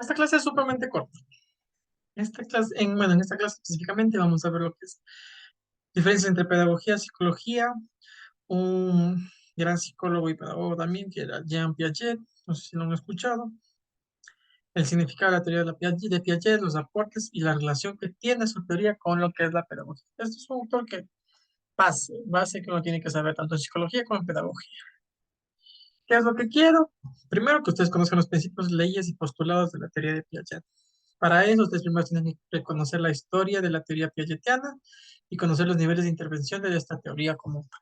Esta clase es sumamente corta. En esta clase específicamente vamos a ver lo que es diferencia entre pedagogía y psicología. Un gran psicólogo y pedagogo también, que era Jean Piaget, no sé si lo han escuchado. El significado de la teoría de Piaget, los aportes y la relación que tiene su teoría con lo que es la pedagogía. Este es un autor que base que uno tiene que saber tanto en psicología como en pedagogía. ¿Qué es lo que quiero? Primero que ustedes conozcan los principios, leyes y postulados de la teoría de Piaget. Para eso, ustedes primero tienen que reconocer la historia de la teoría piagetiana y conocer los niveles de intervención de esta teoría como tal.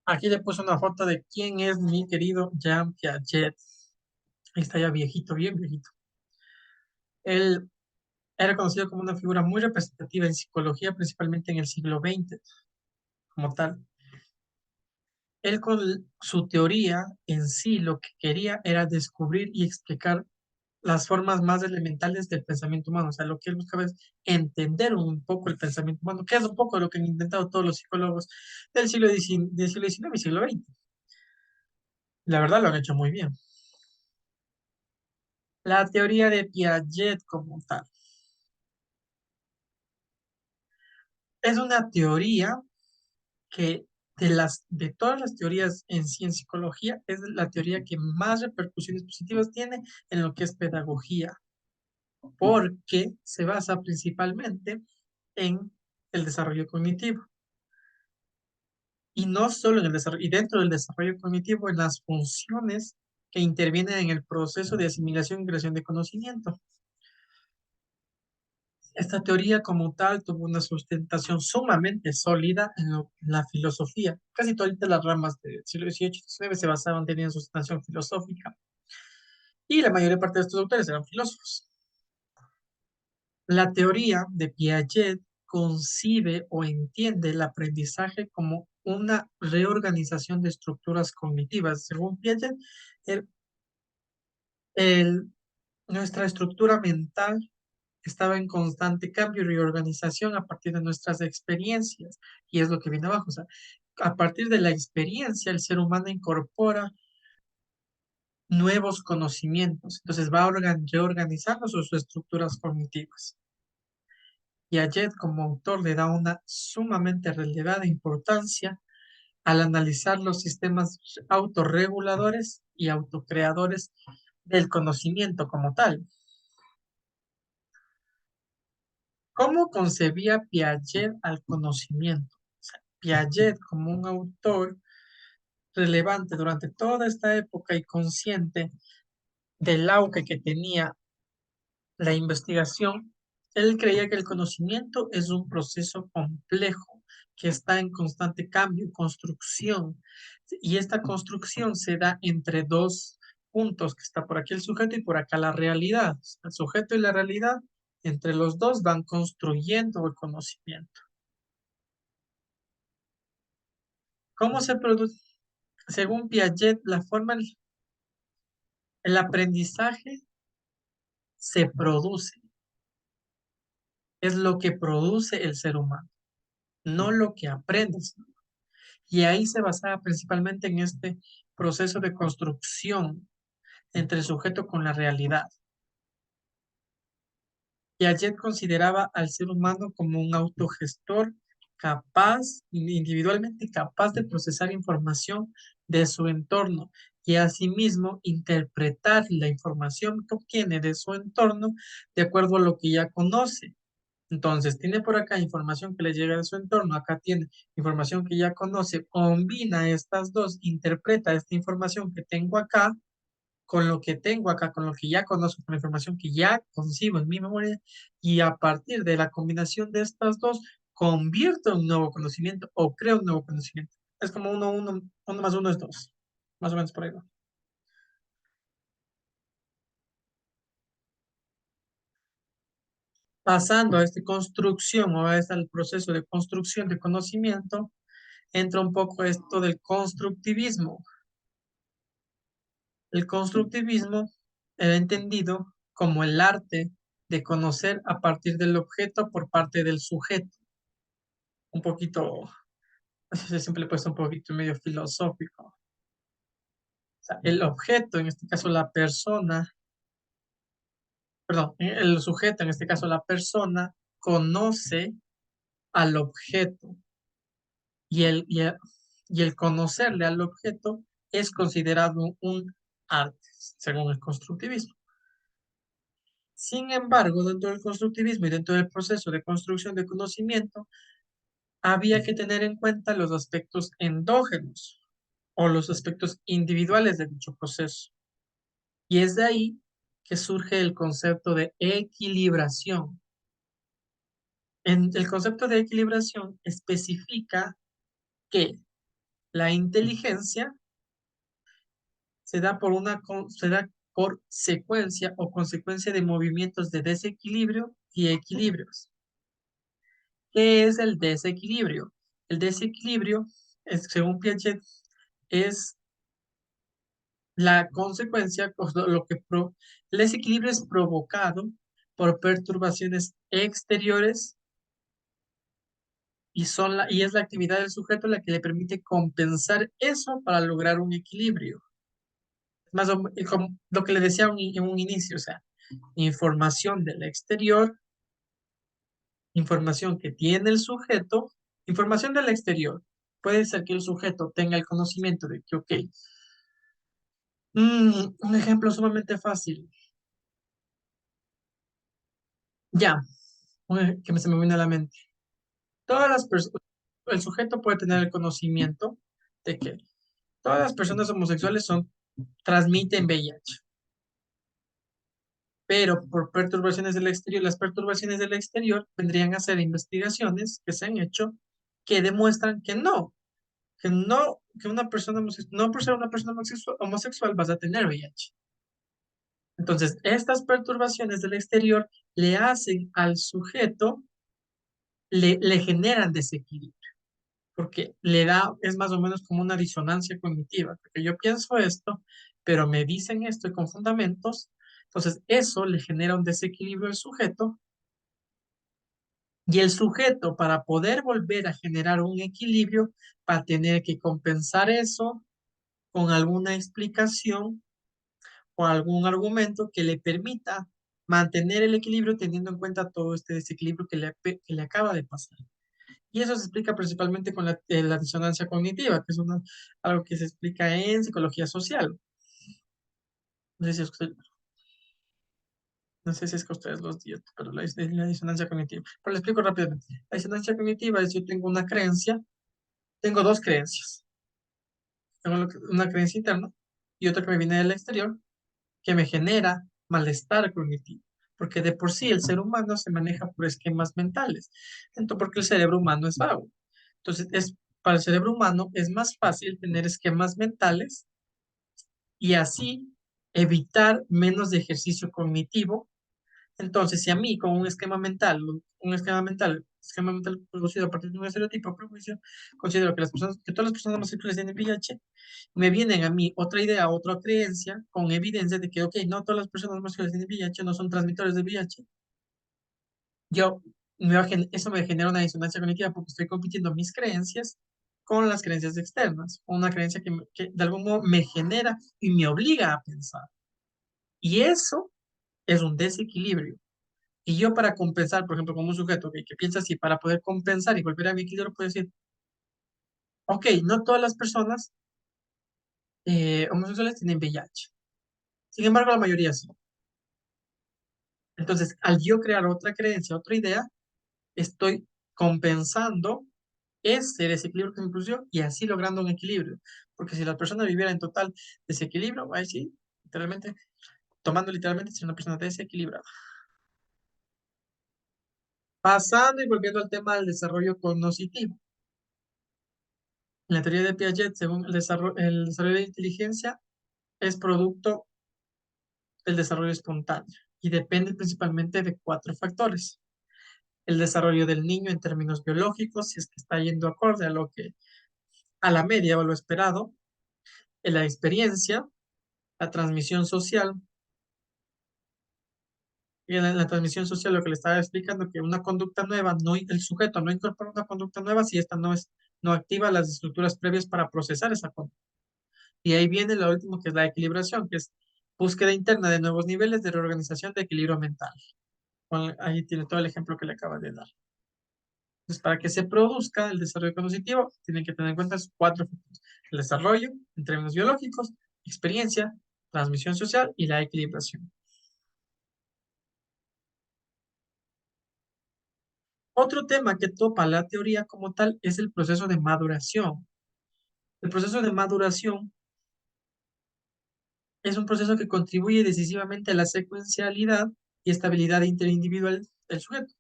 Aquí le puse una foto de quién es mi querido Jean Piaget. Ahí está ya viejito, bien viejito. Él era conocido como una figura muy representativa en psicología, principalmente en el siglo XX, como tal. Él con su teoría en sí lo que quería era descubrir y explicar las formas más elementales del pensamiento humano. O sea, lo que él buscaba es entender un poco el pensamiento humano, que es un poco lo que han intentado todos los psicólogos del siglo XIX y siglo XX. La verdad lo han hecho muy bien. La teoría de Piaget como tal es una teoría que de todas las teorías en sí en psicología es la teoría que más repercusiones positivas tiene en lo que es pedagogía, porque se basa principalmente en el desarrollo cognitivo. Y no solo en el desarrollo, y dentro del desarrollo cognitivo, en las funciones que intervienen en el proceso de asimilación y creación de conocimiento. Esta teoría como tal tuvo una sustentación sumamente sólida en la filosofía. Casi todas las ramas del siglo XVIII y XIX se basaban, tenían sustentación filosófica. Y la mayor parte de estos autores eran filósofos. La teoría de Piaget concibe o entiende el aprendizaje como una reorganización de estructuras cognitivas. Según Piaget, el- el- nuestra estructura mental estaba en constante cambio y reorganización a partir de nuestras experiencias. Y es lo que viene abajo. O sea, a partir de la experiencia, el ser humano incorpora nuevos conocimientos. Entonces va reorganizando sus estructuras cognitivas. Piaget como autor le da una sumamente relevada importancia al analizar los sistemas autorreguladores y autocreadores del conocimiento como tal. ¿Cómo concebía Piaget al conocimiento? O sea, Piaget como un autor relevante durante toda esta época y consciente del auge que tenía la investigación, él creía que el conocimiento es un proceso complejo que está en constante cambio, construcción, y esta construcción se da entre dos puntos, que está por aquí el sujeto y por acá la realidad. El sujeto y la realidad, entre los dos van construyendo el conocimiento. ¿Cómo se produce? Según Piaget, el aprendizaje se produce, es lo que produce el ser humano, no lo que aprendes. Y ahí se basaba principalmente en este proceso de construcción entre el sujeto con la realidad. Piaget consideraba al ser humano como un autogestor capaz, individualmente capaz de procesar información de su entorno y asimismo interpretar la información que obtiene de su entorno de acuerdo a lo que ya conoce. Entonces, tiene por acá información que le llega de su entorno, acá tiene información que ya conoce, combina estas dos, interpreta esta información que tengo acá con lo que tengo acá, con lo que ya conozco, con la información que ya concibo en mi memoria, y a partir de la combinación de estas dos, convierto un nuevo conocimiento o creo un nuevo conocimiento. Es como uno más uno es dos, más o menos por ahí va. Pasando a esta construcción o a este al proceso de construcción de conocimiento, entra un poco esto del constructivismo. El constructivismo era entendido como el arte de conocer a partir del objeto por parte del sujeto. Un poquito, así siempre le he puesto un poquito medio filosófico. sea, el objeto, en este caso la persona, perdón, el sujeto, en este caso la persona, conoce al objeto y el conocerle al objeto es considerado un arte, según el constructivismo. Sin embargo, dentro del constructivismo y dentro del proceso de construcción de conocimiento, había que tener en cuenta los aspectos endógenos o los aspectos individuales de dicho proceso. Y es de ahí que surge el concepto de equilibración. El concepto de equilibración especifica que la inteligencia se da por secuencia o consecuencia de movimientos de desequilibrio y equilibrios. ¿Qué es el desequilibrio? El desequilibrio, según Piaget, es la consecuencia, el desequilibrio es provocado por perturbaciones exteriores y es la actividad del sujeto la que le permite compensar eso para lograr un equilibrio. Más o como lo que le decía en un inicio, o sea, información del exterior, información que tiene el sujeto, información del exterior. Puede ser que el sujeto tenga el conocimiento de que, ok, un ejemplo sumamente fácil. Ya, se me viene a la mente. Todas las personas, el sujeto puede tener el conocimiento de que todas las personas homosexuales transmiten VIH, pero por perturbaciones del exterior, las perturbaciones del exterior vendrían a ser investigaciones que se han hecho que demuestran que una persona homosexual, no por ser una persona homosexual vas a tener VIH. Entonces, estas perturbaciones del exterior le hacen al sujeto, le generan desequilibrio, porque es más o menos como una disonancia cognitiva, porque yo pienso esto, pero me dicen esto y con fundamentos, entonces eso le genera un desequilibrio al sujeto, y el sujeto para poder volver a generar un equilibrio va a tener que compensar eso con alguna explicación o algún argumento que le permita mantener el equilibrio teniendo en cuenta todo este desequilibrio que le acaba de pasar. Y eso se explica principalmente con la disonancia cognitiva, que es algo que se explica en psicología social. No sé si es, no sé si es que ustedes los días, pero la disonancia cognitiva. Pero le explico rápidamente. La disonancia cognitiva es yo tengo una creencia, tengo dos creencias. Tengo una creencia interna y otra que me viene del exterior que me genera malestar cognitivo, porque de por sí el ser humano se maneja por esquemas mentales, entonces porque el cerebro humano es vago. Entonces, para el cerebro humano es más fácil tener esquemas mentales y así evitar menos de ejercicio cognitivo. Entonces, si a mí con esquema mental producido a partir de un estereotipo o prejuicio, considero que todas las personas homosexuales tienen VIH, me vienen a mí otra idea, otra creencia, con evidencia de que, ok, no todas las personas homosexuales tienen VIH, no son transmisores de VIH, yo, eso me genera una disonancia cognitiva porque estoy compitiendo mis creencias con las creencias externas, con una creencia que de algún modo me genera y me obliga a pensar. Y eso es un desequilibrio. Y yo para compensar, por ejemplo, como un sujeto que piensa así, para poder compensar y volver a mi equilibrio, puedo decir, ok, no todas las personas homosexuales tienen VIH. Sin embargo, la mayoría sí. Entonces, al yo crear otra creencia, otra idea, estoy compensando ese desequilibrio que me produjo y así logrando un equilibrio. Porque si la persona viviera en total desequilibrio, ahí sí, literalmente, tomando literalmente, sería una persona desequilibrada. Pasando y volviendo al tema del desarrollo cognitivo. En la teoría de Piaget, según el desarrollo de inteligencia, es producto del desarrollo espontáneo y depende principalmente de cuatro factores. El desarrollo del niño en términos biológicos, si es que está yendo acorde a la media o lo esperado, en la experiencia, la transmisión social, y en la transmisión social lo que le estaba explicando, que una conducta nueva, el sujeto no incorpora una conducta nueva si esta no activa las estructuras previas para procesar esa conducta. Y ahí viene lo último, que es la equilibración, que es búsqueda interna de nuevos niveles de reorganización de equilibrio mental. Ahí tiene todo el ejemplo que le acaba de dar. Entonces, para que se produzca el desarrollo cognitivo, tienen que tener en cuenta esos cuatro factores: el desarrollo en términos biológicos, experiencia, transmisión social y la equilibración. Otro tema que topa la teoría como tal es el proceso de maduración. El proceso de maduración es un proceso que contribuye decisivamente a la secuencialidad y estabilidad interindividual del sujeto.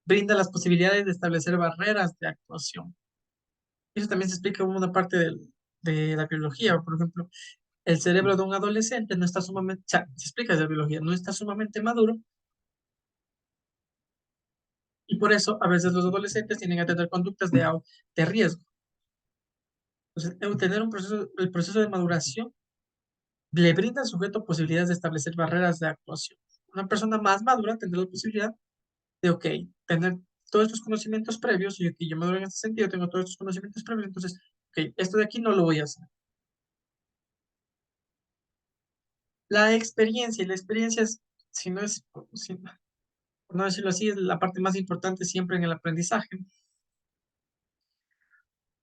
Brinda las posibilidades de establecer barreras de actuación. Eso también se explica en una parte de la biología. Por ejemplo, el cerebro de un adolescente no está sumamente, o sea, se explica desde la biología, no está sumamente maduro, y por eso a veces los adolescentes tienen que tener conductas de riesgo. Entonces, tener el proceso de maduración le brinda al sujeto posibilidades de establecer barreras de actuación. Una persona más madura tendrá la posibilidad de, ok, tener todos estos conocimientos previos, y ok, yo maduro en este sentido, tengo todos estos conocimientos previos, entonces, ok, esto de aquí no lo voy a hacer. La experiencia, y la experiencia es, si no es, si- por no decirlo así, es la parte más importante siempre en el aprendizaje.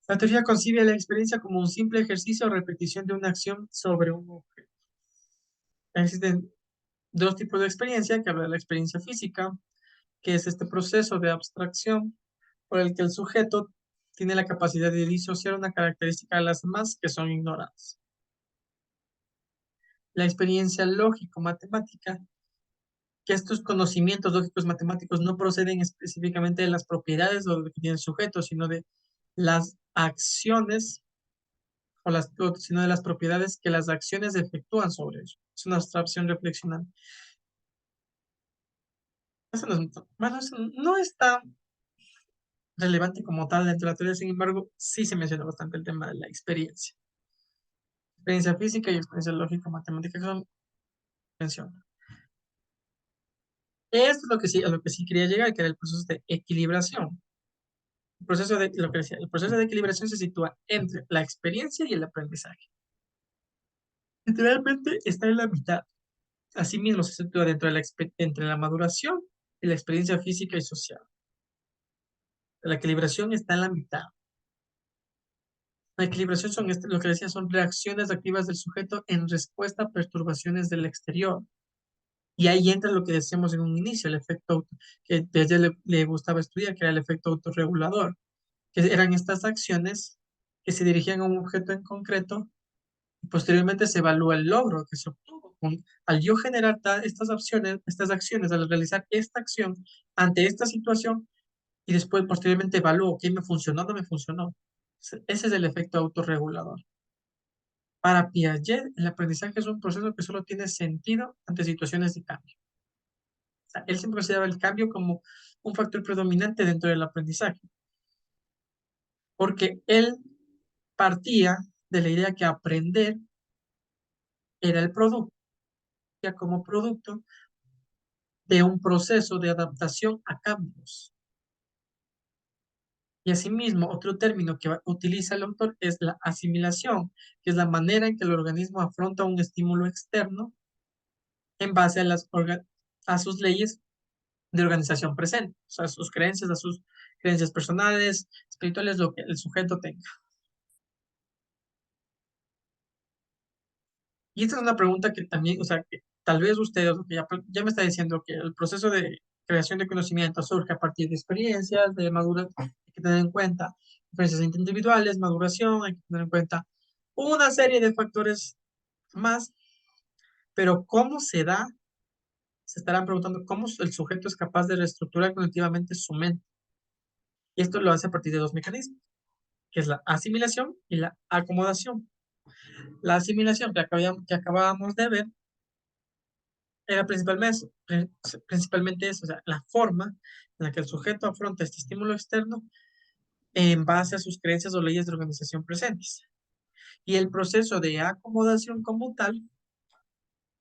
La teoría concibe la experiencia como un simple ejercicio o repetición de una acción sobre un objeto. Existen dos tipos de experiencia, que habla de la experiencia física, que es este proceso de abstracción por el que el sujeto tiene la capacidad de disociar una característica de las demás que son ignoradas. La experiencia lógico-matemática, que estos conocimientos lógicos matemáticos no proceden específicamente de las propiedades o de lo que tiene el sujeto, sino de las acciones sino de las propiedades que las acciones efectúan sobre ello. Es una abstracción reflexional. Eso no es, bueno, eso no es tan relevante como tal dentro de la teoría, sin embargo, sí se menciona bastante el tema de la experiencia. Experiencia física y experiencia lógica matemática que son mencionadas. Esto es lo que sí, a lo que sí quería llegar, que era el proceso de equilibración. El proceso de equilibración se sitúa entre la experiencia y el aprendizaje. Literalmente está en la mitad. Asimismo, se sitúa entre la maduración y la experiencia física y social. La equilibración está en la mitad. La equilibración lo que decía, son reacciones activas del sujeto en respuesta a perturbaciones del exterior. Y ahí entra lo que decíamos en un inicio, el efecto que desde le gustaba estudiar, que era el efecto autorregulador, que eran estas acciones que se dirigían a un objeto en concreto y posteriormente se evalúa el logro que se obtuvo. Al yo generar estas acciones, al realizar esta acción ante esta situación, y después posteriormente evalúo qué me funcionó o no me funcionó. Ese es el efecto autorregulador. Para Piaget, el aprendizaje es un proceso que solo tiene sentido ante situaciones de cambio. O sea, él siempre consideraba el cambio como un factor predominante dentro del aprendizaje, porque él partía de la idea que aprender era el producto, ya como producto de un proceso de adaptación a cambios. Y asimismo, otro término que utiliza el autor es la asimilación, que es la manera en que el organismo afronta un estímulo externo en base a sus leyes de organización presente, o sea, a sus creencias, a sus creencias personales, espirituales, lo que el sujeto tenga. Y esta es una pregunta que también, o sea, que tal vez usted, o que ya me está diciendo que el proceso de creación de conocimiento surge a partir de experiencias, de madurez, hay que tener en cuenta diferencias individuales, maduración, hay que tener en cuenta una serie de factores más, pero ¿cómo se da? Se estarán preguntando cómo el sujeto es capaz de reestructurar cognitivamente su mente. Y esto lo hace a partir de dos mecanismos, que es la asimilación y la acomodación. La asimilación que acabábamos de ver era principalmente eso, o sea, la forma en la que el sujeto afronta este estímulo externo en base a sus creencias o leyes de organización presentes. Y el proceso de acomodación como tal,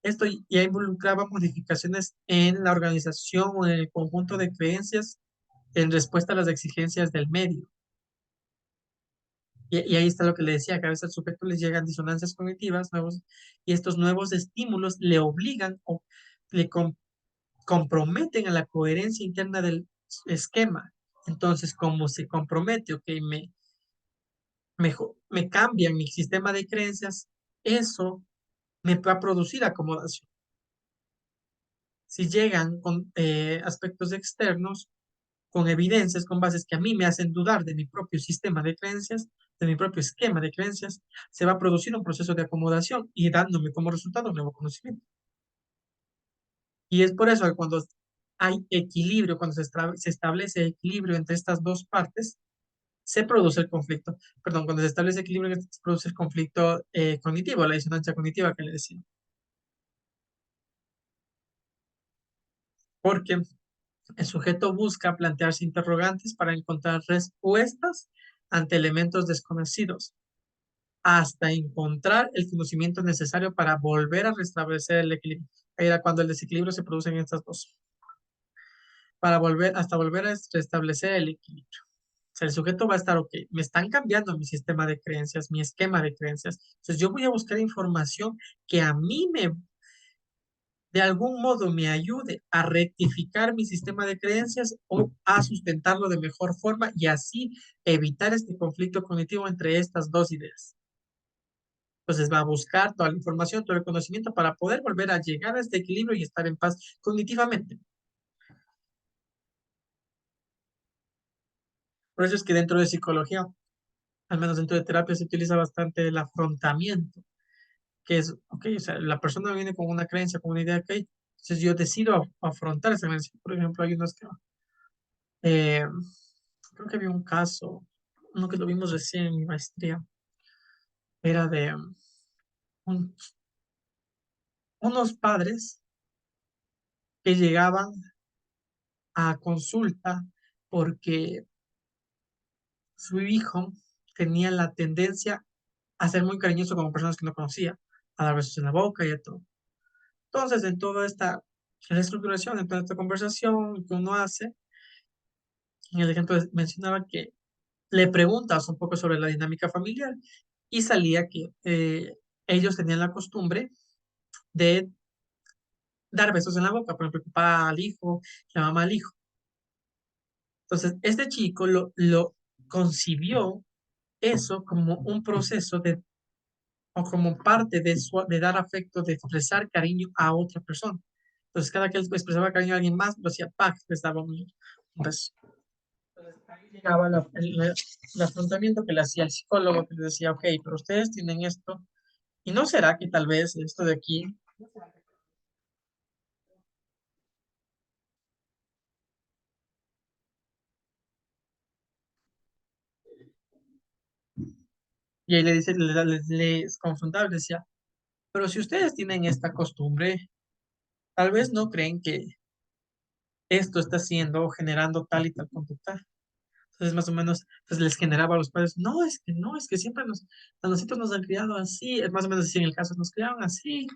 esto ya involucraba modificaciones en la organización o en el conjunto de creencias en respuesta a las exigencias del medio. Y ahí está lo que le decía, que a veces al sujeto les llegan disonancias cognitivas nuevos, y estos nuevos estímulos le obligan o le comprometen a la coherencia interna del esquema. Entonces, como se compromete, ok, me cambian mi sistema de creencias, eso me va a producir acomodación. Si llegan con aspectos externos, con evidencias, con bases que a mí me hacen dudar de mi propio sistema de creencias, de mi propio esquema de creencias, se va a producir un proceso de acomodación y dándome como resultado un nuevo conocimiento. Y es por eso que cuando hay equilibrio, cuando se establece equilibrio entre estas dos partes, se produce el conflicto. Perdón, cuando se establece equilibrio, se produce el conflicto cognitivo, la disonancia cognitiva que le decía. Porque el sujeto busca plantearse interrogantes para encontrar respuestas ante elementos desconocidos, hasta encontrar el conocimiento necesario para volver a restablecer el equilibrio. Ahí era cuando el desequilibrio se produce en estas dos, para volver, hasta volver a restablecer el equilibrio. O sea, el sujeto va a estar, ok, me están cambiando mi sistema de creencias, mi esquema de creencias. Entonces yo voy a buscar información que a mí de algún modo me ayude a rectificar mi sistema de creencias o a sustentarlo de mejor forma y así evitar este conflicto cognitivo entre estas dos ideas. Entonces va a buscar toda la información, todo el conocimiento para poder volver a llegar a este equilibrio y estar en paz cognitivamente. Por eso es que dentro de psicología, al menos dentro de terapia, se utiliza bastante el afrontamiento, que es, ok, o sea, la persona viene con una creencia, con una idea, ok, entonces yo decido afrontar esa creencia. Por ejemplo, hay unos que, eh, creo que había un caso, uno que lo vimos recién en mi maestría, era de un- unos padres que llegaban a consulta porque su hijo tenía la tendencia a ser muy cariñoso con personas que no conocía, a dar besos en la boca y a todo. Entonces, en toda esta reestructuración, en toda esta conversación que uno hace, en el ejemplo mencionaba que le preguntas un poco sobre la dinámica familiar y salía que ellos tenían la costumbre de dar besos en la boca, por ejemplo, el papá al hijo, la mamá al hijo. Entonces, este chico lo concibió eso como un proceso de, o como parte de dar afecto, de expresar cariño a otra persona. Entonces, cada que él expresaba cariño a alguien más, lo hacía pack, les daba un beso. Entonces, ahí llegaba el afrontamiento que le hacía el psicólogo, que le decía, ok, pero ustedes tienen esto, y no será que tal vez esto de aquí, y ahí le dice, les confrontaba, le decía, pero si ustedes tienen esta costumbre, tal vez no creen que esto está haciendo o generando tal y tal conducta. Entonces, más o menos, pues les generaba a los padres, no, es que siempre a nosotros nos han criado así, es más o menos así en el caso, nos criaron así,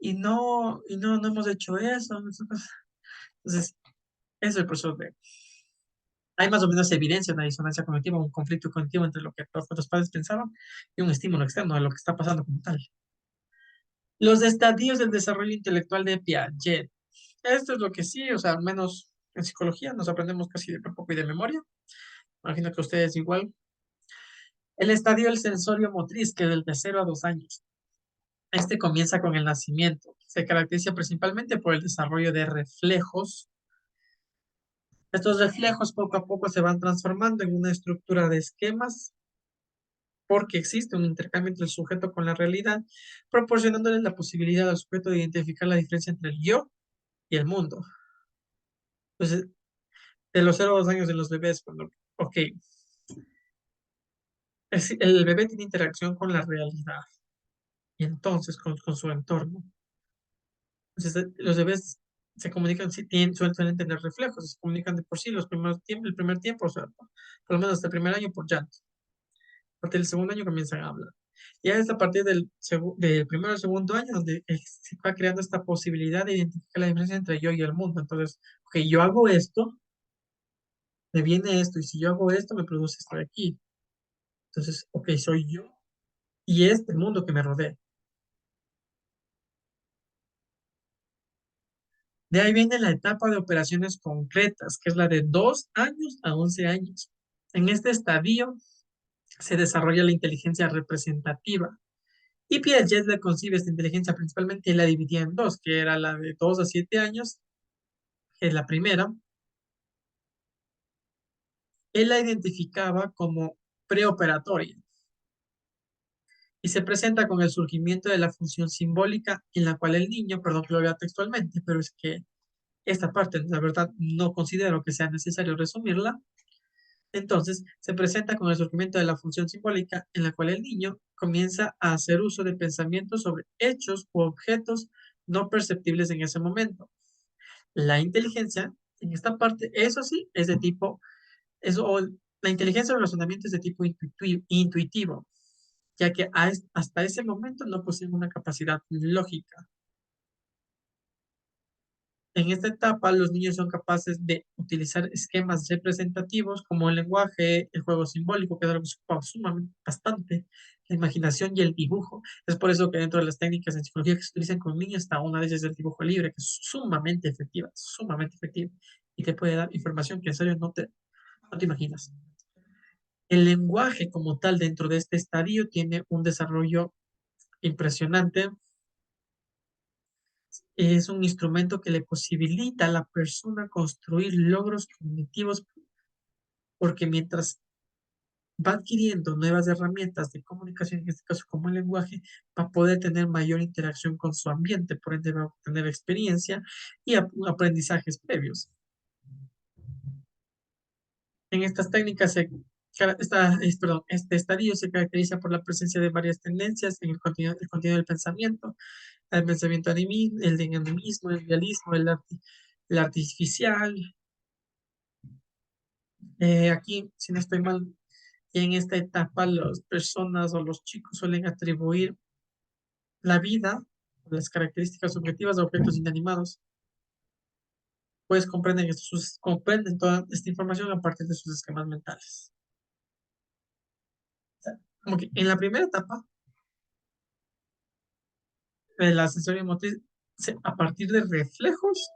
no hemos hecho eso. Entonces, eso es el proceso de, hay más o menos evidencia, una disonancia cognitiva, un conflicto cognitivo entre lo que los padres pensaban y un estímulo externo de lo que está pasando como tal. Los estadios del desarrollo intelectual de Piaget. Esto es lo que sí, o sea, al menos en psicología nos aprendemos casi de poco y de memoria. Imagino que ustedes igual. El estadio del sensorio motriz, que es de 0 a 2 años. Este comienza con el nacimiento. Se caracteriza principalmente por el desarrollo de reflejos. Estos reflejos poco a poco se van transformando en una estructura de esquemas porque existe un intercambio entre el sujeto con la realidad, proporcionándole la posibilidad al sujeto de identificar la diferencia entre el yo y el mundo. Entonces, de los 0 a 2 años de los bebés, cuando, ok, el bebé tiene interacción con la realidad y entonces con su entorno. Entonces, los bebés se comunican, sí, suelen tener reflejos, se comunican de por sí los primeros tiempos, el primer tiempo, o sea, por lo menos hasta el primer año por llanto. A partir del segundo año comienzan a hablar. Ya es a partir del primero al segundo año donde se va creando esta posibilidad de identificar la diferencia entre yo y el mundo. Entonces, ok, yo hago esto, me viene esto, y si yo hago esto, me produce esto de aquí. Entonces, ok, soy yo y este mundo que me rodea. De ahí viene la etapa de operaciones concretas, que es la de 2 años a 11 años. En este estadio se desarrolla la inteligencia representativa. Y Piaget le concibe esta inteligencia principalmente y la dividía en dos, que era la de 2 a 7 años, que es la primera. Él la identificaba como preoperatoria y se presenta con el surgimiento de la función simbólica en la cual el niño, perdón que lo vea textualmente, pero es que esta parte, la verdad, no considero que sea necesario resumirla. Entonces, se presenta con el surgimiento de la función simbólica en la cual el niño comienza a hacer uso de pensamientos sobre hechos u objetos no perceptibles en ese momento. La inteligencia, en esta parte, eso sí, es de tipo, eso, la inteligencia del razonamiento es de tipo intuitivo, ya que hasta ese momento no poseen una capacidad lógica. En esta etapa, los niños son capaces de utilizar esquemas representativos como el lenguaje, el juego simbólico, que es algo que se ocupa sumamente bastante, la imaginación y el dibujo. Es por eso que dentro de las técnicas en psicología que se utilizan con niños está una de ellas el dibujo libre, que es sumamente efectiva, y te puede dar información que en serio no te imaginas. El lenguaje como tal dentro de este estadio tiene un desarrollo impresionante. Es un instrumento que le posibilita a la persona construir logros cognitivos porque mientras va adquiriendo nuevas herramientas de comunicación, en este caso como el lenguaje, va a poder tener mayor interacción con su ambiente, por ende va a obtener experiencia y aprendizajes previos. En estas técnicas, perdón, este estadio se caracteriza por la presencia de varias tendencias en el contenido del pensamiento, el pensamiento el de animismo, el realismo, el artificial. Aquí, si no estoy mal, en esta etapa las personas o los chicos suelen atribuir la vida, las características subjetivas de objetos inanimados, pues comprenden toda esta información a partir de sus esquemas mentales. Como que en la primera etapa, la sensorio motriz, a partir de reflejos,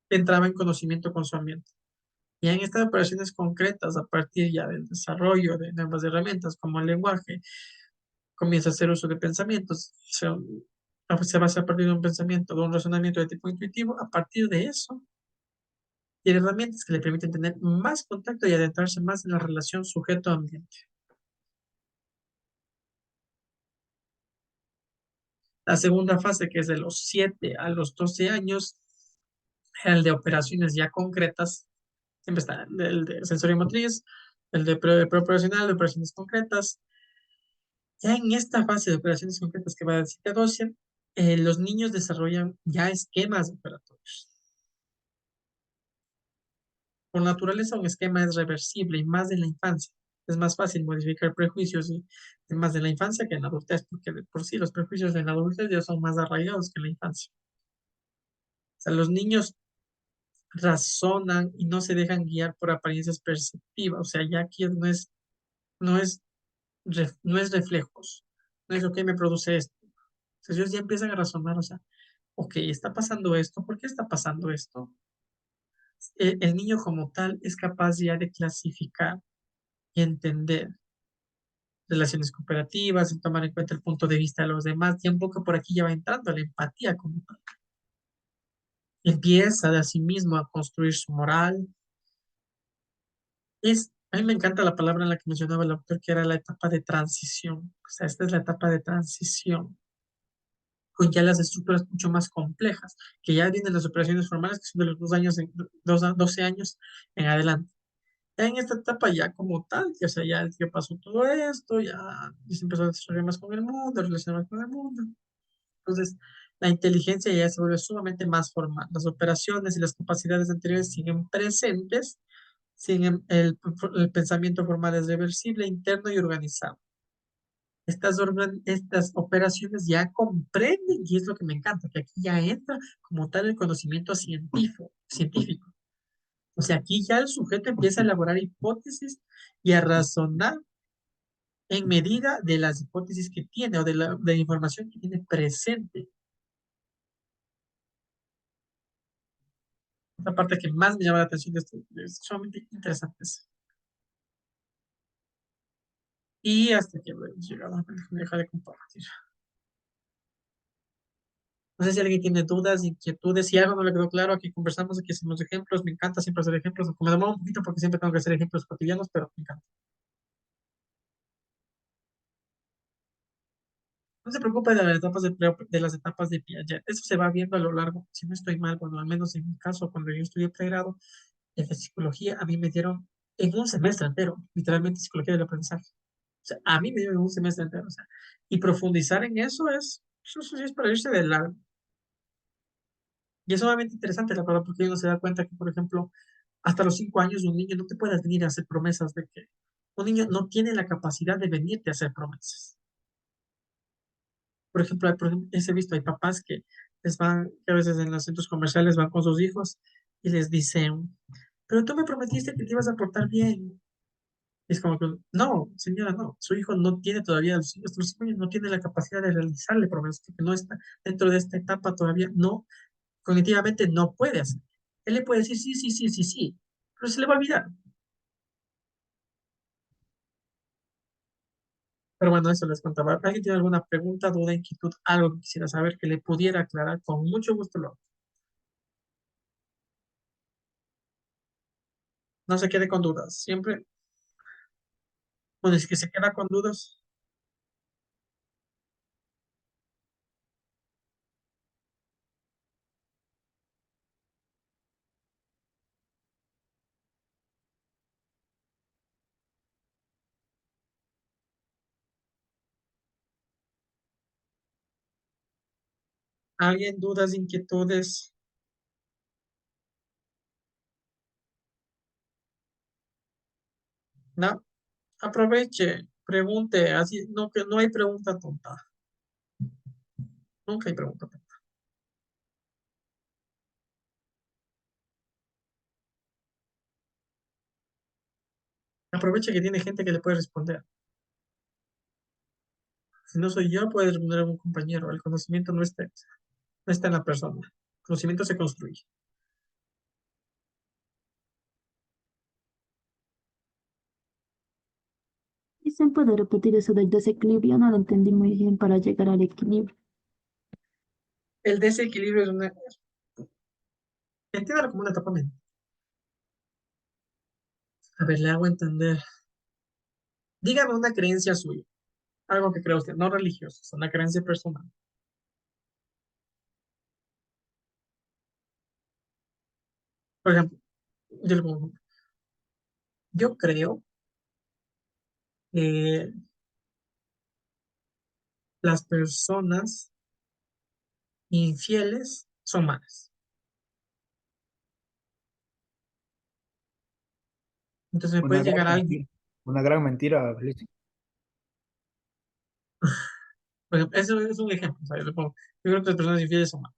entraba en conocimiento con su ambiente. Y en estas operaciones concretas, a partir ya del desarrollo de nuevas herramientas como el lenguaje, comienza a hacer uso de pensamientos, se basa a partir de un pensamiento, de un razonamiento de tipo intuitivo, a partir de eso, tiene herramientas que le permiten tener más contacto y adentrarse más en la relación sujeto-ambiente. La segunda fase, que es de los 7 a los 12 años, el de operaciones ya concretas, siempre está el de sensorio motriz, el de preoperacional, de operaciones concretas. Ya en esta fase de operaciones concretas que va de 7 a 12, los niños desarrollan ya esquemas operatorios. Por naturaleza, un esquema es reversible y más en la infancia. Es más fácil modificar prejuicios y más en la infancia que en la adultez, porque de por sí los prejuicios en la adultez ya son más arraigados que en la infancia. O sea, los niños razonan y no se dejan guiar por apariencias perceptivas. O sea, ya aquí no es, no es reflejos. No es, ok, me produce esto. Entonces ellos ya empiezan a razonar, o sea, ok, está pasando esto, ¿por qué está pasando esto? El niño como tal es capaz ya de clasificar y entender relaciones cooperativas, en tomar en cuenta el punto de vista de los demás, y un poco por aquí ya va entrando la empatía como tal. Empieza de a sí mismo a construir su moral. A mí me encanta la palabra en la que mencionaba el autor, que era la etapa de transición. O sea, esta es la etapa de transición, con ya las estructuras mucho más complejas, que ya vienen las operaciones formales, que son de los 2 años, 12 años en adelante. Ya en esta etapa ya como tal, ya, o sea, ya pasó todo esto, ya se empezó a desarrollar más con el mundo, a relacionar más con el mundo. Entonces, la inteligencia ya se vuelve sumamente más formal. Las operaciones y las capacidades anteriores siguen presentes, siguen el pensamiento formal es reversible, interno y organizado. Estas operaciones ya comprenden, y es lo que me encanta, que aquí ya entra como tal el conocimiento científico. O sea, aquí ya el sujeto empieza a elaborar hipótesis y a razonar en medida de las hipótesis que tiene o de la información que tiene presente. La parte que más me llama la atención de esto es sumamente interesante. Y hasta que hemos llegado, me deja de compartir. No sé si alguien tiene dudas, inquietudes, si algo no le quedó claro, aquí conversamos, aquí hacemos ejemplos, me encanta siempre hacer ejemplos, me demora un poquito porque siempre tengo que hacer ejemplos cotidianos, pero me encanta. No se preocupe de las etapas de las etapas de Piaget, eso se va viendo a lo largo, si no estoy mal, bueno, al menos en mi caso, cuando yo estudié pregrado de psicología, a mí me dieron en un semestre entero, literalmente psicología del aprendizaje. O sea, a mí me dieron en un semestre entero, o sea, y profundizar en eso sí es para irse de largo. Y es sumamente interesante, la verdad, porque uno se da cuenta que, por ejemplo, hasta los 5 años un niño no te puedes venir a hacer promesas de que un niño no tiene la capacidad de venirte a hacer promesas. Por ejemplo, he visto, hay papás que que a veces en los centros comerciales van con sus hijos y les dicen, pero tú me prometiste que te ibas a portar bien. Y es como que, no, señora, no, su hijo no tiene todavía, hasta los 5 años no tiene la capacidad de realizarle promesas, porque no está dentro de esta etapa todavía, no, cognitivamente no puede hacer. Él le puede decir sí, sí, sí, sí, sí, pero se le va a olvidar. Pero bueno, eso les contaba. ¿Alguien tiene alguna pregunta, duda, inquietud, algo que quisiera saber que le pudiera aclarar? Con mucho gusto lo. No se quede con dudas. Siempre, bueno, es que se queda con dudas. ¿Alguien dudas, inquietudes? No, aproveche, pregunte, así, no, que no hay pregunta tonta. Nunca hay pregunta tonta. Aproveche que tiene gente que le puede responder. Si no soy yo, puede responder algún compañero. El conocimiento no está en la persona. El conocimiento se construye. ¿Se puede repetir eso del desequilibrio? No lo entendí muy bien para llegar al equilibrio. El desequilibrio es una. Entiéndalo como una etapa mental. A ver, le hago entender. Dígame una creencia suya. Algo que cree usted, no religioso, es una creencia personal. Por ejemplo, yo, le pongo un ejemplo. Yo creo que las personas infieles son malas. Entonces me puede Una gran llegar alguien, mentira. Una gran mentira, Felicia. por ejemplo, eso es un ejemplo. O sea, yo creo que las personas infieles son malas.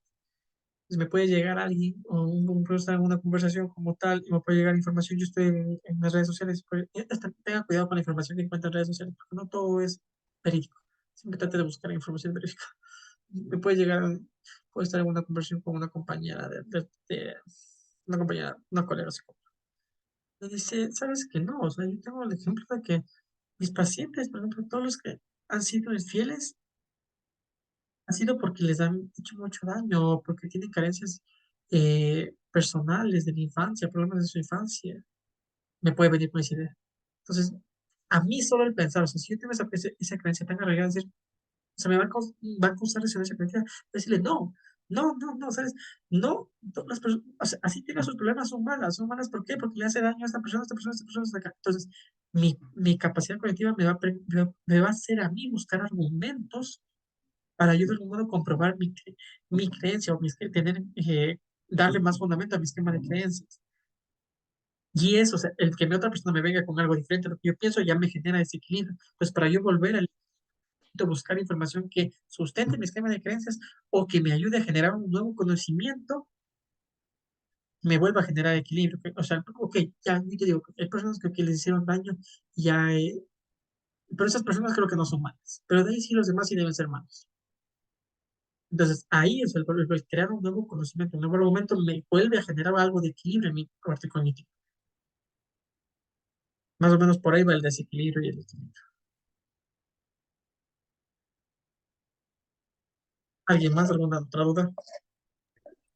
Entonces me puede llegar alguien o un profesor en una conversación como tal y me puede llegar información. Yo estoy en las redes sociales. Tenga cuidado con la información que encuentra en redes sociales porque no todo es verídico. Siempre trate de buscar información verídica. Me puede llegar, puede estar en una conversación con una compañera una compañera, una colega psicóloga. Me dice, ¿sabes qué? No, o sea, yo tengo el ejemplo de que mis pacientes, por ejemplo, todos los que han sido infieles, ha sido porque les han hecho mucho daño, o porque tienen carencias personales de la infancia, problemas de su infancia. Me puede venir con esa idea. Entonces, a mí solo el pensar, o sea, si yo tengo esa creencia tan arraigada, decir, se me va a causar resonancia cognitiva. Decirle, no, no, no, no, ¿sabes? No, todas las personas, o sea, así tenga sus problemas, son malas, ¿por qué? Porque le hace daño a esta persona, a esta persona, a esta persona, hasta acá. Entonces, mi capacidad cognitiva me va a hacer a mí buscar argumentos para yo de algún modo comprobar mi creencia o darle más fundamento a mi esquema de creencias. Y eso, o sea, el que mi otra persona me venga con algo diferente a lo que yo pienso ya me genera desequilibrio. Pues para yo volver a buscar información que sustente mi esquema de creencias o que me ayude a generar un nuevo conocimiento, me vuelva a generar equilibrio. O sea, ok, ya yo te digo, hay personas que les hicieron daño, ya Pero esas personas creo que no son malas. Pero de ahí sí los demás sí deben ser malos. Entonces, ahí es el crear un nuevo conocimiento, un nuevo argumento me vuelve a generar algo de equilibrio en mi parte cognitiva. Más o menos por ahí va el desequilibrio y el equilibrio. ¿Alguien más? ¿Alguna otra duda?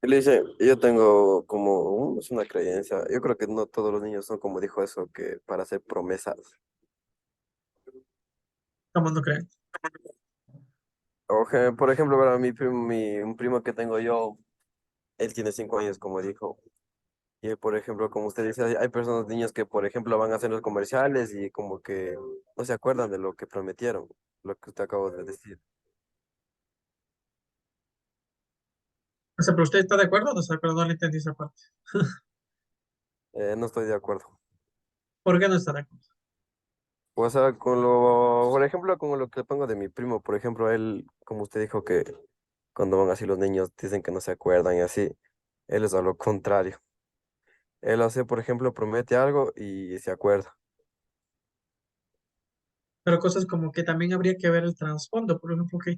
Y le dice, yo tengo como, es una creencia, yo creo que no todos los niños son como dijo eso, que para hacer promesas. ¿Cómo no creen? O que, por ejemplo, para un primo que tengo yo, él tiene 5 años, como dijo. Y por ejemplo, como usted dice, hay personas, niños que, por ejemplo, van a hacer los comerciales y como que no se acuerdan de lo que prometieron, lo que usted acabó de decir. O sea, ¿pero usted está de acuerdo o no está de acuerdo? No le entendí esa parte. No estoy de acuerdo. ¿Por qué no está de acuerdo? O sea, por ejemplo, con lo que pongo de mi primo, por ejemplo, él, como usted dijo que cuando van así los niños dicen que no se acuerdan y así, él es a lo contrario. Él hace, por ejemplo, promete algo y se acuerda. Pero cosas como que también habría que ver el trasfondo. Por ejemplo, que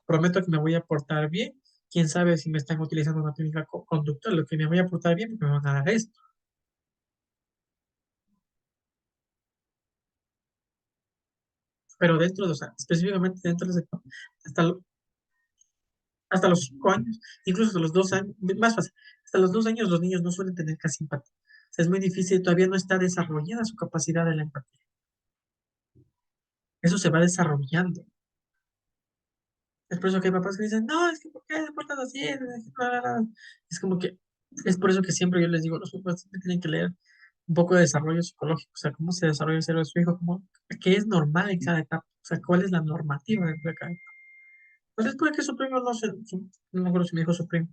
prometo que me voy a portar bien. Quién sabe si me están utilizando una técnica conductual, lo que me voy a portar bien porque me van a dar esto. Pero dentro de, o sea, específicamente dentro de hasta, hasta los 5 años, incluso hasta los 2 años, más fácil, hasta los 2 años los niños no suelen tener casi empatía. O sea, es muy difícil, todavía no está desarrollada su capacidad de la empatía. Eso se va desarrollando. Es por eso que hay papás que dicen, no, es que ¿por qué se portan así? Es como que, es por eso que siempre yo les digo, los papás siempre tienen que leer un poco de desarrollo psicológico, o sea, cómo se desarrolla el cerebro de su hijo, cómo, qué es normal en cada etapa, o sea, cuál es la normativa de cada etapa. Entonces puede que su primo no se, no me acuerdo si me dijo su primo,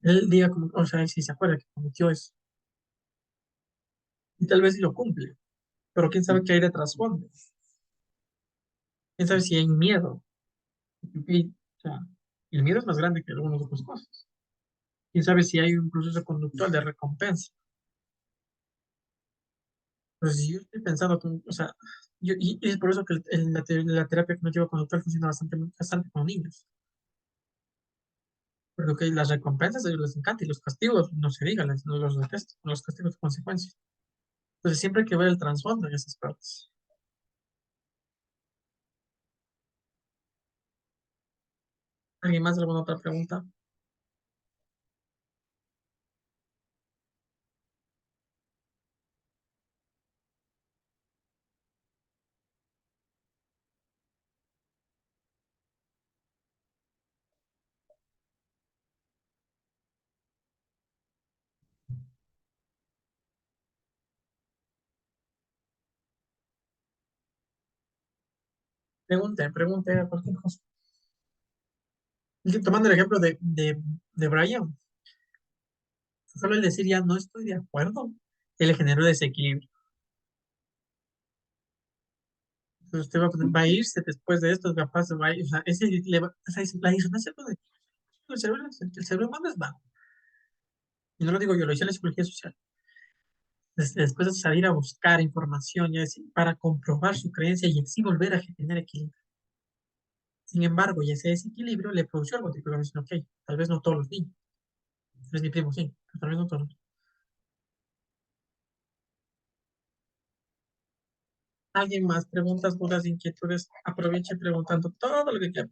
él diga como, o sea, él sí se acuerda que cometió eso, y tal vez sí lo cumple, pero quién sabe qué hay de trasfondo, quién sabe si hay miedo, o sea, el miedo es más grande que algunas otras cosas. Quién sabe si hay un proceso conductual de recompensa. Pues si yo estoy pensando, o sea, y es por eso que la terapia cognitiva conductual funciona bastante con niños. Porque ok, las recompensas a ellos les encanta y los castigos, no se digan, no los detestan, los castigos de consecuencias. Entonces siempre hay que ver el trasfondo en esas partes. ¿Alguien más alguna otra pregunta? Pregunte cualquier cosa. Y tomando el ejemplo de Brian, solo el decir ya no estoy de acuerdo, él le generó desequilibrio. Entonces usted va a irse después de esto, capaz va a ir, o sea, o sea, la disonancia el cerebro humano es vago. Y no lo digo yo, lo dice la psicología social. Después de salir a buscar información y así, para comprobar su creencia y así volver a tener equilibrio. Sin embargo, y ese desequilibrio le produjo algo, tipo, dicen, ok, tal vez no todos los niños, tal vez mi primo sí, pero tal vez no todos los niños. ¿Alguien más? Preguntas, dudas, inquietudes, aproveche preguntando todo lo que quiera.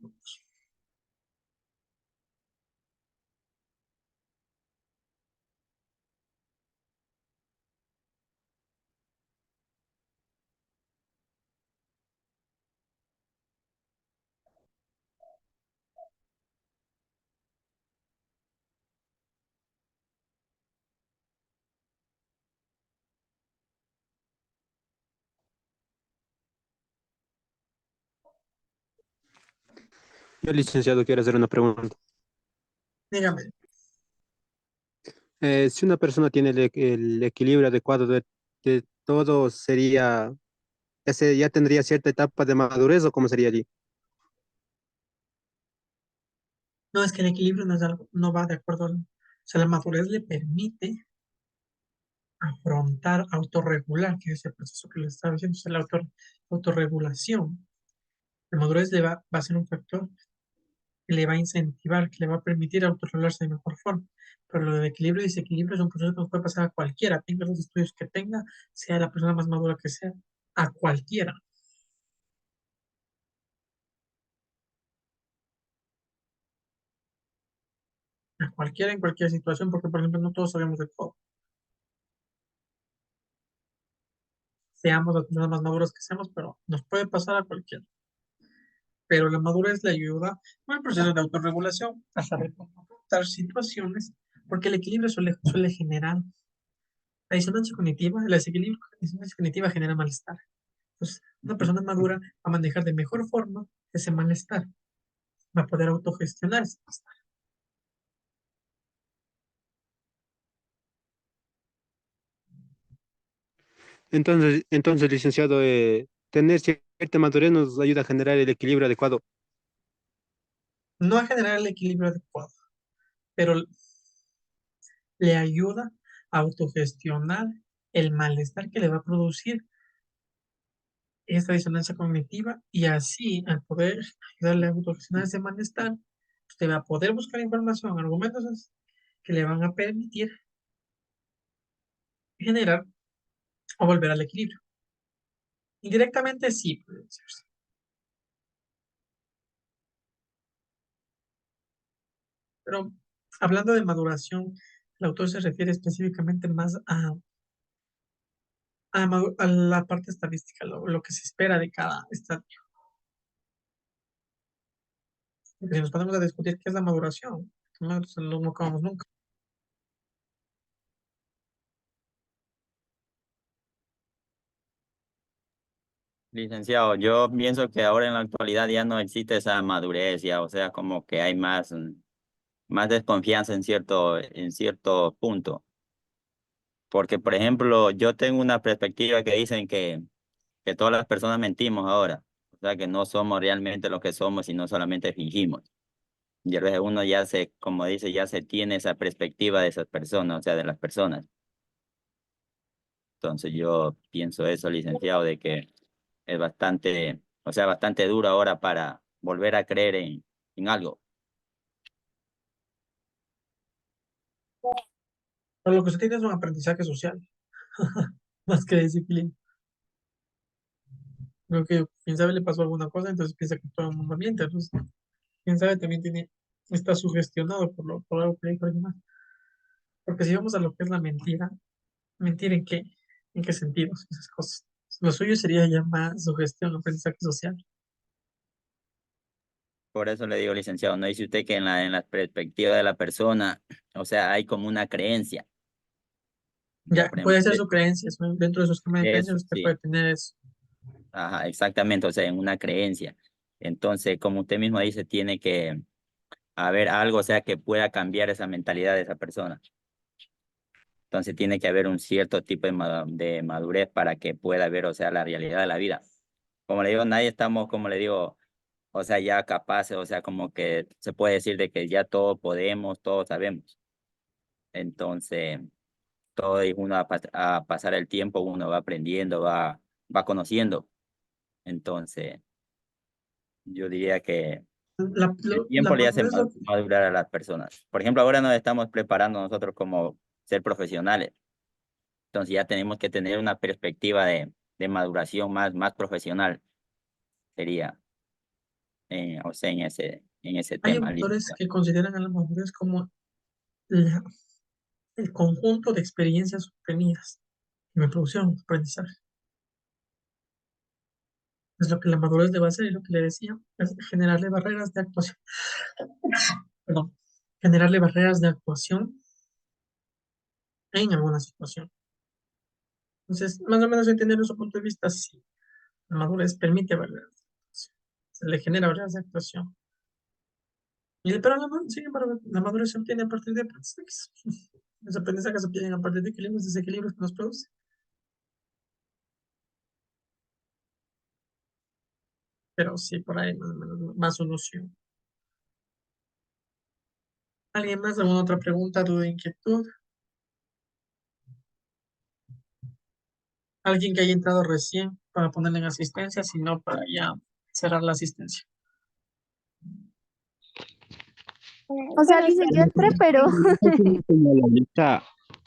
Yo, licenciado, quiero hacer una pregunta. Dígame, Si una persona tiene el equilibrio adecuado de todo, sería, ya tendría cierta etapa de madurez o cómo sería allí? no es que el equilibrio no es algo, no va de acuerdo, o sea, la madurez le permite afrontar, autorregular, que es el proceso que le estaba diciendo, es la autorregulación. La madurez va a ser un factor que le va a incentivar, que le va a permitir autorregularse de mejor forma. Pero lo del equilibrio y desequilibrio es un proceso que nos puede pasar a cualquiera, tenga los estudios que tenga, sea la persona más madura que sea, a cualquiera. A cualquiera en cualquier situación, porque por ejemplo no todos sabemos de todo. Seamos las personas más maduras que seamos, pero nos puede pasar a cualquiera. Pero la madurez le ayuda con el proceso de autorregulación a saber cómo afrontar situaciones, porque el equilibrio suele generar la disonancia cognitiva, el desequilibrio, la disonancia cognitiva genera malestar. Entonces, una persona madura va a manejar de mejor forma ese malestar, va a poder autogestionar ese malestar. Entonces, licenciado, tener cierta madurez nos ayuda a generar el equilibrio adecuado. No a generar el equilibrio adecuado, pero le ayuda a autogestionar el malestar que le va a producir esta disonancia cognitiva y así al poder ayudarle a autogestionar ese malestar, usted va a poder buscar información, argumentos que le van a permitir generar o volver al equilibrio. Indirectamente sí puede decirse. Pero hablando de maduración, el autor se refiere específicamente más a la parte estadística, lo que se espera de cada estadio. Porque si nos ponemos a discutir qué es la maduración, no acabamos nunca. Licenciado, yo pienso que ahora en la actualidad ya no existe esa madurez, ya, o sea, como que hay más, más desconfianza en cierto punto. Porque, por ejemplo, yo tengo una perspectiva que dicen que todas las personas mentimos ahora, o sea, que no somos realmente lo que somos, sino solamente fingimos. Y a veces uno ya se, como dice, ya se tiene esa perspectiva de esas personas, o sea, de las personas. Entonces yo pienso eso, licenciado, de que es bastante, o sea, bastante duro ahora para volver a creer en algo. Pero lo que usted tiene es un aprendizaje social, más que disciplina. Creo que, quién sabe, le pasó alguna cosa, entonces piensa que todo el mundo miente. Entonces, quién sabe, también está sugestionado por algo que le dijo alguien más. Porque si vamos a lo que es la mentira, ¿mentir en qué sentidos? Esas cosas. Lo suyo sería ya más sugestión, aprendizaje social. Por eso le digo, licenciado, no dice usted que en la perspectiva de la persona, o sea, hay como una creencia. Ya, Ya, por ejemplo, puede ser su creencia, dentro de su esquema de creencias eso usted sí, puede tener eso. ajá, exactamente, o sea, en una creencia. Entonces, como usted mismo dice, tiene que haber algo, o sea, que pueda cambiar esa mentalidad de esa persona. Entonces, tiene que haber un cierto tipo de madurez para que pueda ver, o sea, la realidad de la vida. Como le digo, nadie estamos, como le digo, o sea, ya capaces, o sea, como que se puede decir de que ya todo podemos, todo sabemos. Entonces, todo es uno a pasar el tiempo, uno va aprendiendo, va conociendo. Entonces, yo diría que el La tiempo le hace madurez, madurar a las personas. Por ejemplo, ahora nos estamos preparando nosotros como ser profesionales. Entonces ya tenemos que tener una perspectiva de maduración más profesional, sería, o sea, en ese hay tema, autores licenciado. que consideran a la madurez como la- el conjunto de experiencias obtenidas en la producción, aprendizaje. Es lo que la madurez debe hacer y lo que le decía, es generarle barreras de actuación, perdón, generarle barreras de actuación en alguna situación. Entonces, más o menos entender su punto de vista, sí, la madurez permite barreras de actuación, se le genera barreras de actuación. Pero sin embargo, la madurez se obtiene a partir de aprendizajes. Los aprendizajes se obtienen a partir de equilibrios, desequilibrios que nos produce. Pero sí, por ahí más o menos, más su noción. ¿Alguien más? ¿Alguna otra pregunta, duda, inquietud? Alguien que haya entrado recién para ponerle en asistencia, sino para ya cerrar la asistencia. O sea, Bueno, Lisa, yo entré, pero Señora,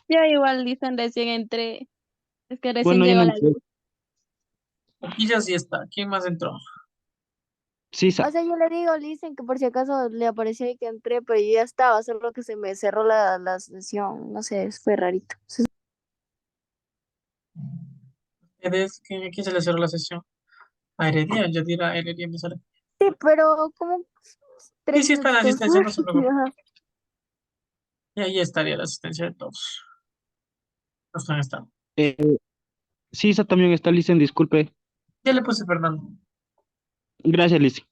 yo igual dicen recién entré. Es que recién bueno, yo llegó no la entré. luz. Aquí ya sí está. ¿Quién más entró? Sí, o sea, yo le digo a Listen que por si acaso le apareció ahí que entré, pero yo ya estaba, solo que se me cerró la sesión, no sé, fue rarito. ¿Quién se le cerró la sesión? A Heredia, yo diría a Heredia me sale. Sí, pero como Sí, 3 sí está en la minutitos. asistencia, no se preocupe. Ajá. Y ahí estaría la asistencia de todos. Los que han estado. Eh, sí, esa también está, Licen, disculpe. Ya le puse Fernando. Gracias, Licen.